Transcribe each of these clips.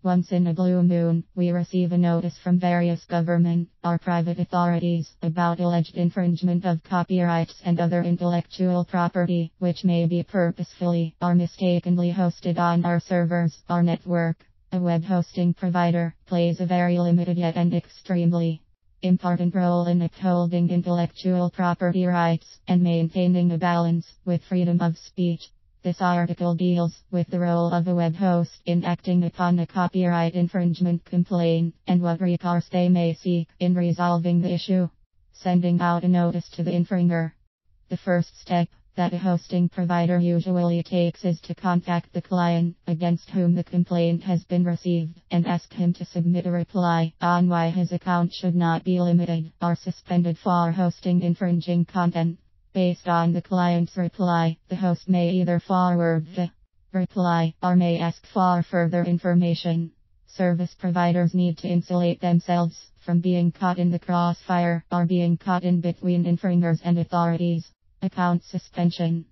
Once in a blue moon, we receive a notice from various government or private authorities about alleged infringement of copyrights and other intellectual property, which may be purposefully or mistakenly hosted on our servers or network. A web hosting provider plays a very limited yet and extremely important role in upholding intellectual property rights and maintaining a balance with freedom of speech. This article deals with the role of a web host in acting upon a copyright infringement complaint and what recourse they may seek in resolving the issue. Sending out a notice to the infringer. The first step that a hosting provider usually takes is to contact the client against whom the complaint has been received and ask him to submit a reply on why his account should not be limited or suspended for hosting infringing content. Based on the client's reply, the host may either forward the reply or may ask for further information. Service providers need to insulate themselves from being caught in the crossfire or being caught in between infringers and authorities. Account suspension.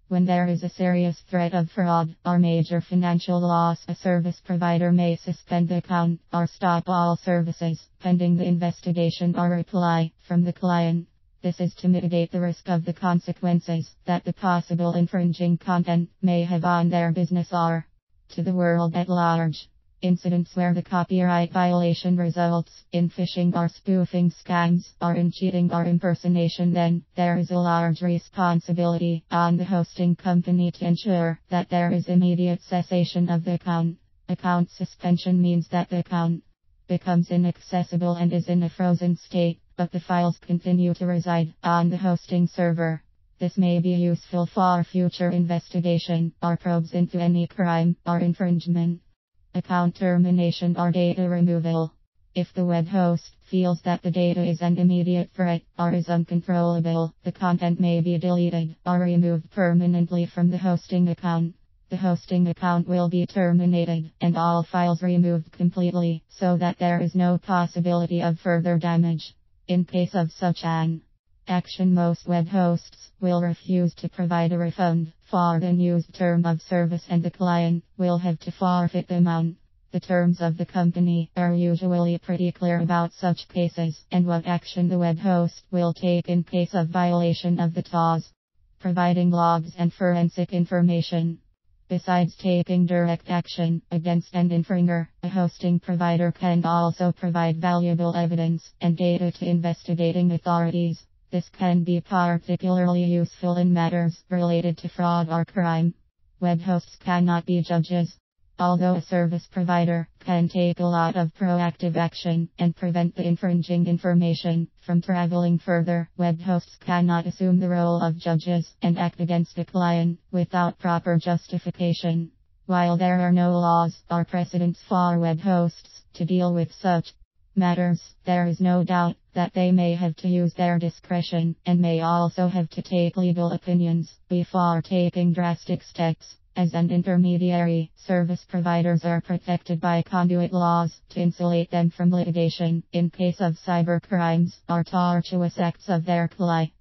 When there is a serious threat of fraud or major financial loss, a service provider may suspend the account or stop all services pending the investigation or reply from the client. This is to mitigate the risk of the consequences that the possible infringing content may have on their business or to the world at large. Incidents where the copyright violation results in phishing or spoofing scams or in cheating or impersonation, then there is a large responsibility on the hosting company to ensure that there is immediate cessation of the account. Account suspension means that the account becomes inaccessible and is in a frozen state, but the files continue to reside on the hosting server. This may be useful for future investigation or probes into any crime or infringement. Account termination or data removal. If the web host feels that the data is an immediate threat or is uncontrollable, the content may be deleted or removed permanently from the hosting account. The hosting account will be terminated and all files removed completely so that there is no possibility of further damage. In case of such an action, most web hosts will refuse to provide a refund for the unused term of service and the client will have to forfeit the amount. The terms of the company are usually pretty clear about such cases and what action the web host will take in case of violation of the TOS. Providing logs and forensic information. Besides taking direct action against an infringer, a hosting provider can also provide valuable evidence and data to investigating authorities. This can be particularly useful in matters related to fraud or crime. Web hosts cannot be judges. Although a service provider can take a lot of proactive action and prevent the infringing information from traveling further, web hosts cannot assume the role of judges and act against a client without proper justification. While there are no laws or precedents for web hosts to deal with such matters, there is no doubt that they may have to use their discretion and may also have to take legal opinions before taking drastic steps. As an intermediary, service providers are protected by conduit laws to insulate them from litigation in case of cyber crimes or tortuous acts of their client.